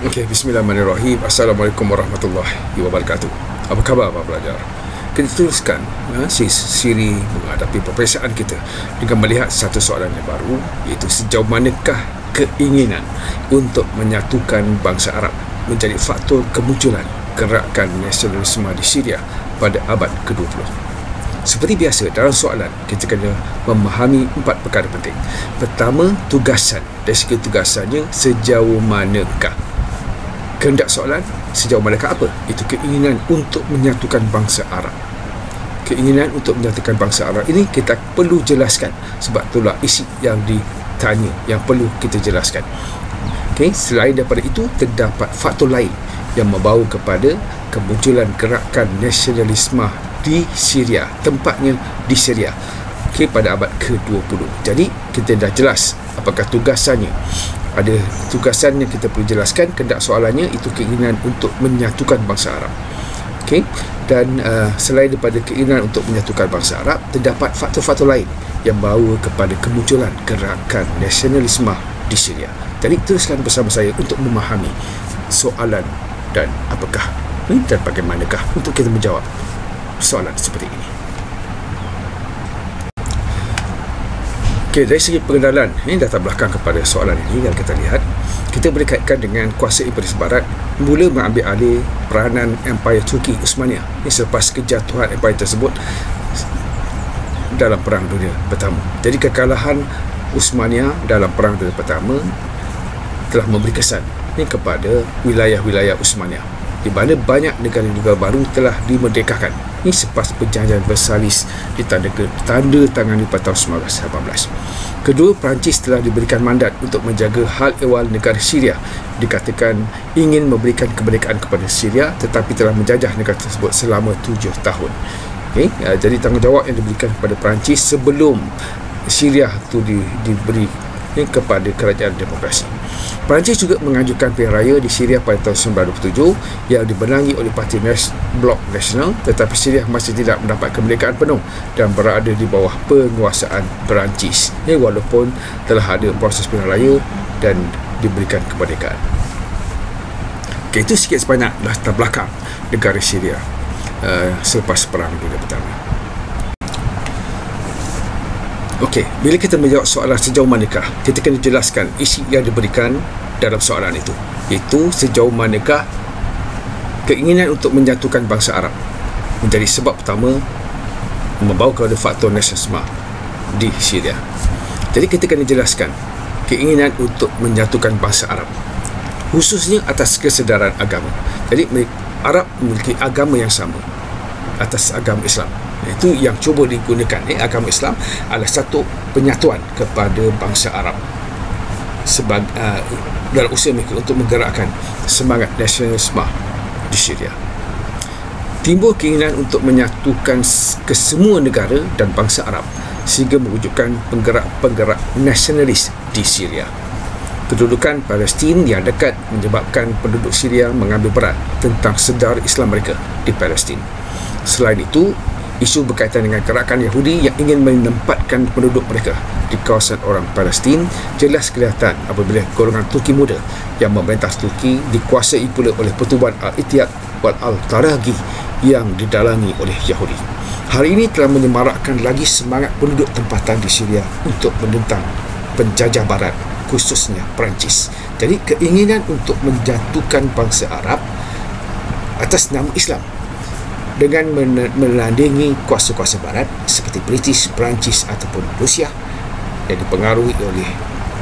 Okey, bismillahirrahmanirrahim. Assalamualaikum warahmatullahi wabarakatuh. Apa khabar para pelajar? Kita teruskan siri menghadapi peperiksaan kita dengan melihat satu soalan yang baru, iaitu sejauh manakah keinginan untuk menyatukan bangsa Arab menjadi faktor kemunculan gerakan nasionalisme di Syria pada abad ke-20. Seperti biasa, dalam soalan kita kena memahami 4 perkara penting. Pertama, tugasan. Dari segi tugasannya, sejauh manakah. Kehendak soalan, sejauh manakah apa? Itu keinginan untuk menyatukan bangsa Arab. Keinginan untuk menyatukan bangsa Arab ini kita perlu jelaskan, sebab itulah isi yang ditanya yang perlu kita jelaskan. Okay? Selain daripada itu, terdapat faktor lain yang membawa kepada kemunculan gerakan nasionalisme di Syria, tempatnya di Syria, pada abad ke-20. Jadi kita dah jelas apakah tugasannya. Ada tugasan yang kita perlu jelaskan. Kehendak soalannya itu keinginan untuk menyatukan bangsa Arab. Dan selain daripada keinginan untuk menyatukan bangsa Arab, terdapat faktor-faktor lain yang membawa kepada kemunculan gerakan nasionalisme di Syria. Jadi teruskan bersama saya untuk memahami soalan dan apakah dan bagaimanakah untuk kita menjawab soalan seperti ini. Okey, dari segi pengenalan latar belakang kepada soalan ini yang kita lihat, kita boleh kaitkan dengan kuasa Imperialis Barat mula mengambil alih peranan Empire Turki Uthmaniyah selepas kejatuhan Empire tersebut dalam Perang Dunia Pertama. Jadi kekalahan Uthmaniyah dalam Perang Dunia Pertama telah memberi kesan kepada wilayah-wilayah Uthmaniyah, di mana banyak negara-negara baru telah dimerdekakan selepas perjanjian Versailles ditandatangani pada tahun 1918. Kedua, Perancis telah diberikan mandat untuk menjaga hal ehwal negara Syria. Dikatakan ingin memberikan kemerdekaan kepada Syria, tetapi telah menjajah negara tersebut selama 7 tahun. Jadi tanggungjawab yang diberikan kepada Perancis sebelum Syria itu diberi kepada kerajaan demokrasi. Perancis juga mengajukan pilihan raya di Syria pada tahun 1927 yang dibenangi oleh Parti Blok Nasional, tetapi Syria masih tidak mendapat kemerdekaan penuh dan berada di bawah penguasaan Perancis walaupun telah ada proses pilihan raya dan diberikan kemerdekaan. Okay, itu sikit sebanyak latar belakang negara Syria selepas Perang Dunia Pertama. Okey, bila kita menjawab soalan sejauh manakah, kita kena jelaskan isi yang diberikan dalam soalan itu, iaitu sejauh manakah keinginan untuk menyatukan bangsa Arab menjadi sebab pertama membawa kepada faktor nasionalisme di Syria. Jadi kita kena jelaskan keinginan untuk menyatukan bangsa Arab, khususnya atas kesedaran agama. Jadi Arab memiliki agama yang sama atas agama Islam. Itu yang cuba digunakan. Agama Islam adalah satu penyatuan kepada bangsa Arab dalam usaha mereka untuk menggerakkan semangat nasionalisme di Syria. Timbul keinginan untuk menyatukan ke semua negara dan bangsa Arab sehingga mewujudkan penggerak-penggerak nasionalis di Syria. Kedudukan Palestin yang dekat menyebabkan penduduk Syria mengambil berat tentang sejarah Islam mereka di Palestin. Selain itu, isu berkaitan dengan gerakan Yahudi yang ingin menempatkan penduduk mereka di kawasan orang Palestin jelas kelihatan apabila golongan Turki muda yang memerintah Turki dikuasai pula oleh pertubuhan Al-Ittihad wal Al-Taraqi yang didalangi oleh Yahudi. Hal ini telah menyemarakkan lagi semangat penduduk tempatan di Syria untuk menentang penjajah barat, khususnya Perancis. Jadi keinginan untuk menjatuhkan bangsa Arab atas nama Islam dengan melandingi kuasa-kuasa barat seperti British, Perancis ataupun Rusia yang dipengaruhi oleh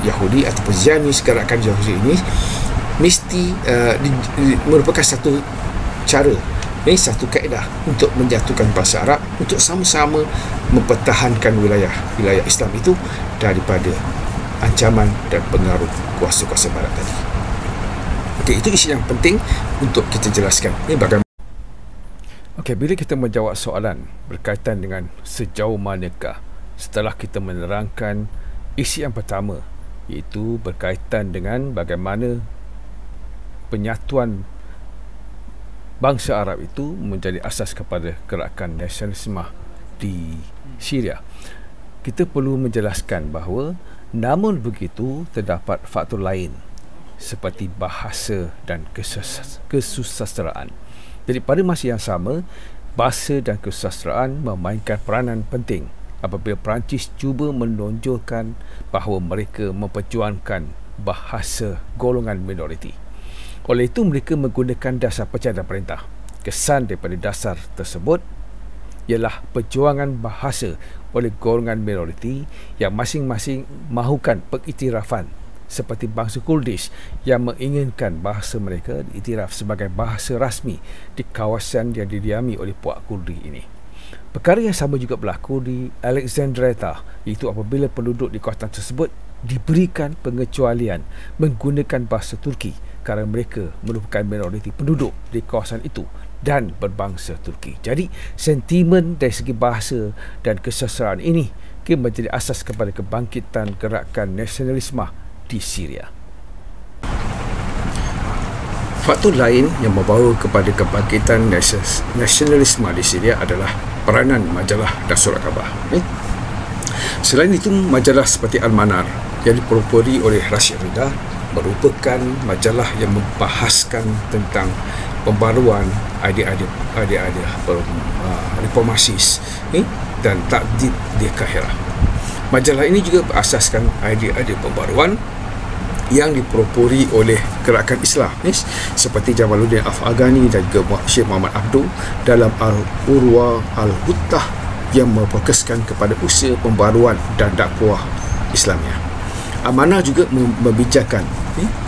Yahudi ataupun Zionis. Gerakan Yahudi ini mesti merupakan satu cara, satu kaedah untuk menjatuhkan bangsa Arab, untuk sama-sama mempertahankan wilayah Islam itu daripada ancaman dan pengaruh kuasa-kuasa barat tadi. Okey, itu isu yang penting untuk kita jelaskan. Bagaimana. Okey, bila kita menjawab soalan berkaitan dengan sejauh manakah, setelah kita menerangkan isi yang pertama, iaitu berkaitan dengan bagaimana penyatuan bangsa Arab itu menjadi asas kepada gerakan nasionalisme di Syria. Kita perlu menjelaskan bahawa namun begitu terdapat faktor lain seperti bahasa dan kesusastraan. Jadi pada masa yang sama, bahasa dan kesusastraan memainkan peranan penting apabila Perancis cuba menonjolkan bahawa mereka memperjuangkan bahasa golongan minoriti. Oleh itu, mereka menggunakan dasar percaya dan perintah. Kesan daripada dasar tersebut ialah perjuangan bahasa oleh golongan minoriti yang masing-masing mahukan pengiktirafan, seperti bangsa Kurdish yang menginginkan bahasa mereka diiktiraf sebagai bahasa rasmi di kawasan yang didiami oleh puak Kurdi ini. Perkara yang sama juga berlaku di Alexandretta, iaitu apabila penduduk di kawasan tersebut diberikan pengecualian menggunakan bahasa Turki kerana mereka merupakan minoriti penduduk di kawasan itu dan berbangsa Turki. Jadi, sentimen dari segi bahasa dan kesusastraan ini menjadi asas kepada kebangkitan gerakan nasionalisme di Syria. Faktor lain yang membawa kepada kebangkitan nasionalisme di Syria adalah peranan majalah dan surat khabar. Selain itu, majalah seperti Al-Manar yang dipelopori oleh Rashid Rida merupakan majalah yang membahaskan tentang pembaruan idea-idea reformasis dan takdib di Kahirah. Majalah ini juga berasaskan idea-idea pembaruan yang dipelopori oleh gerakan Islam seperti Jamaluddin Afghani dan juga Syekh Muhammad Abdul dalam Al-Urwa Al-Huttah yang memfokuskan kepada usaha pembaruan dan dakwah Islamiyah. Amanah juga membincangkan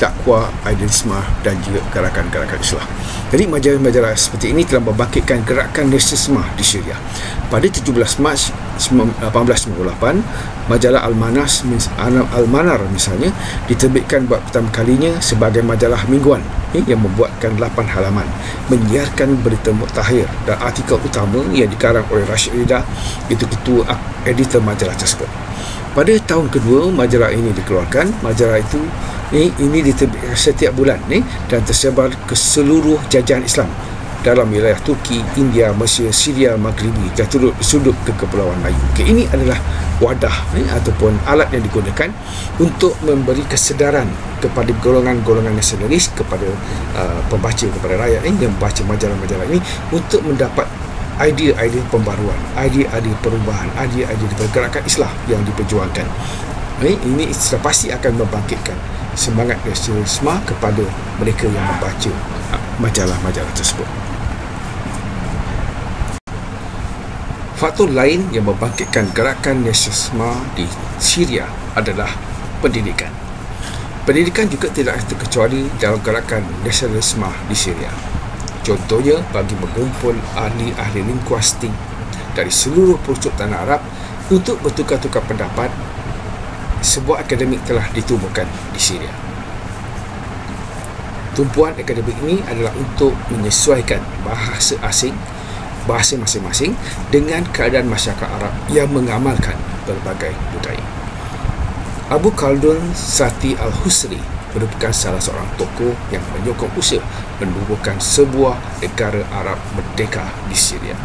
dakwah idealisme dan juga gerakan-gerakan Islam. Jadi majalah-majalah seperti ini telah membangkitkan gerakan nasionalisme di Syria. Pada 17 Mac 1898, majalah Al-Manar misalnya diterbitkan buat pertama kalinya sebagai majalah mingguan yang membuatkan 8 halaman, menyiarkan berita mutakhir dan artikel utama yang dikarang oleh Rashid Rida, itu ketua editor majalah tersebut. Pada tahun kedua majalah ini dikeluarkan, majalah itu ini diterbitkan setiap bulan dan tersebar ke seluruh jajahan Islam dalam wilayah Turki, India, Mesir, Syria, Maghribi dan sudut ke Kepulauan Melayu. Ini adalah wadah ataupun alat yang digunakan untuk memberi kesedaran kepada golongan-golongan nasionalis, kepada pembaca, kepada rakyat yang membaca majalah-majalah ini untuk mendapat idea-idea pembaruan, idea-idea perubahan, idea-idea pergerakan Islam yang diperjuangkan. Ini sudah pasti akan membangkitkan semangat nasionalisme kepada mereka yang membaca majalah-majalah tersebut. Faktor lain yang membangkitkan gerakan nasionalisme di Syria adalah pendidikan. Pendidikan juga tidak terkecuali dalam gerakan nasionalisme di Syria. Contohnya, bagi mengumpul ahli-ahli linguistik dari seluruh pelosok tanah Arab untuk bertukar-tukar pendapat, sebuah akademik telah ditubuhkan di Syria. Tumpuan akademik ini adalah untuk menyesuaikan bahasa asing, bahasa masing-masing dengan keadaan masyarakat Arab yang mengamalkan berbagai budaya. Abu Khaldun Sati Al-Husri merupakan salah seorang tokoh yang menyokong usaha menubuhkan sebuah negara Arab merdeka di Syria.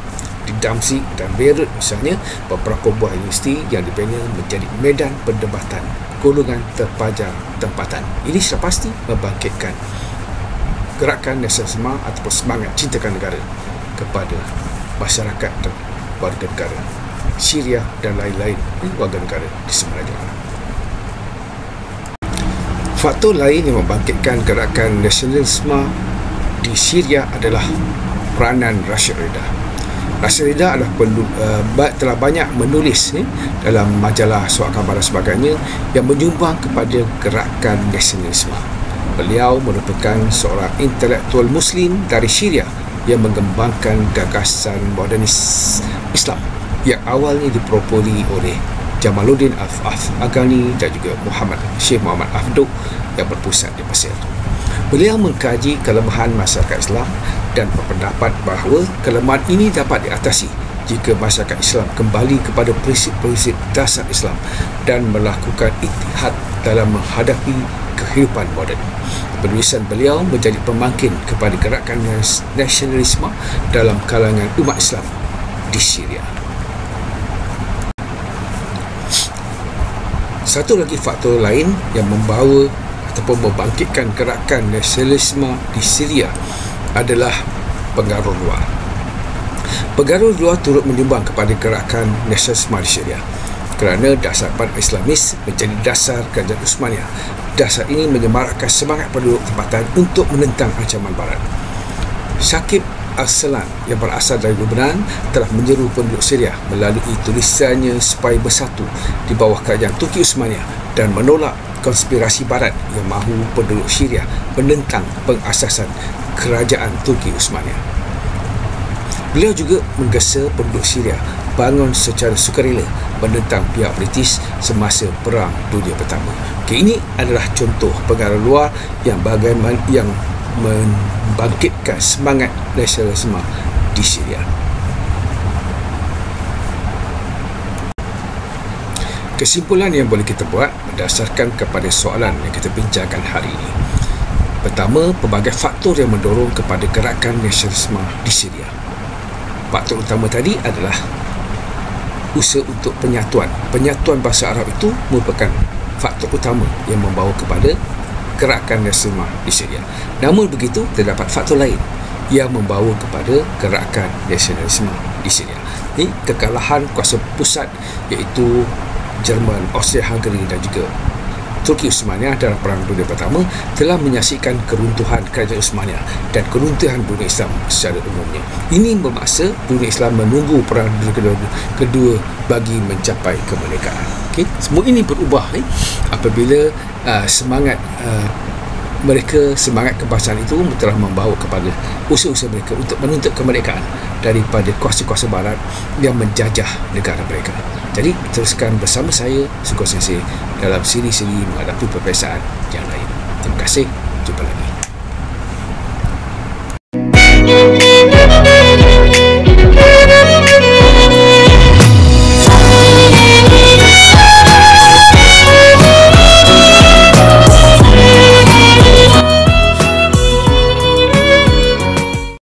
Di Damsyik dan Beirut misalnya, beberapa buah universiti yang dibina menjadi medan perdebatan golongan terpajar tempatan. Ini sudah pasti membangkitkan gerakan nasionalisme ataupun semangat cintakan negara kepada masyarakat dan warga negara Syria dan lain-lain warga negara di semenanjung Arab. Faktor lain yang membangkitkan gerakan nasionalisme di Syria adalah peranan Rashid Rida. Rashid Rida telah banyak menulis dalam majalah, surat khabar dan sebagainya yang menyumbang kepada gerakan nasionalisme. Beliau merupakan seorang intelektual Muslim dari Syria yang mengembangkan gagasan modernis Islam yang awalnya dipelopori oleh Jamaluddin Afghani dan juga Syekh Muhammad Abdul yang berpusat di Mesir. Beliau mengkaji kelemahan masyarakat Islam dan berpendapat bahawa kelemahan ini dapat diatasi jika masyarakat Islam kembali kepada prinsip-prinsip dasar Islam dan melakukan ittihad dalam menghadapi kehidupan moden. Penulisan beliau menjadi pemangkin kepada gerakan nasionalisme dalam kalangan umat Islam di Syria. Satu lagi faktor lain yang membawa ataupun membangkitkan gerakan nasionalisme di Syria adalah pengaruh luar. Pengaruh luar turut menyumbang kepada gerakan nasionalisme di Syria kerana dasar Islamis menjadi dasar kerajaan Uthmaniyah. Dasar ini menyemarakkan semangat penduduk tempatan untuk menentang ancaman Barat. Syakib Arsalan yang berasal dari Lebanon telah menyeru penduduk Syria melalui tulisannya supaya bersatu di bawah kerajaan Turki Uthmaniyah dan menolak konspirasi Barat yang mahu penduduk Syria menentang pengasasan kerajaan Turki Uthmaniyah. Beliau juga menggesa penduduk Syria bangun secara sukarela menentang pihak British semasa Perang Dunia Pertama. Ini adalah contoh pengaruh luar yang membangkitkan semangat nasionalisme di Syria. Kesimpulan yang boleh kita buat berdasarkan kepada soalan yang kita bincangkan hari ini. Pertama, pelbagai faktor yang mendorong kepada gerakan nasionalisme di Syria. Faktor utama tadi adalah usaha untuk penyatuan. Penyatuan bangsa Arab itu merupakan faktor utama yang membawa kepada gerakan nasionalisme di Syria. Namun begitu, terdapat faktor lain yang membawa kepada gerakan nasionalisme di Syria. Ini kekalahan kuasa pusat iaitu Jerman, Austria-Hungary dan juga Turki Uthmaniyah dalam Perang Dunia Pertama telah menyaksikan keruntuhan kerajaan Uthmaniyah dan keruntuhan dunia Islam secara umumnya. Ini memaksa dunia Islam menunggu Perang Dunia Kedua bagi mencapai kemerdekaan. Semua ini berubah apabila semangat kebangsaan itu telah membawa kepada usaha-usaha mereka untuk menuntut kemerdekaan daripada kuasa-kuasa Barat yang menjajah negara mereka. Jadi teruskan bersama saya, Suko Sensei, dalam siri-siri menghadapi perpesaan yang lain. Terima kasih. Jumpa lagi.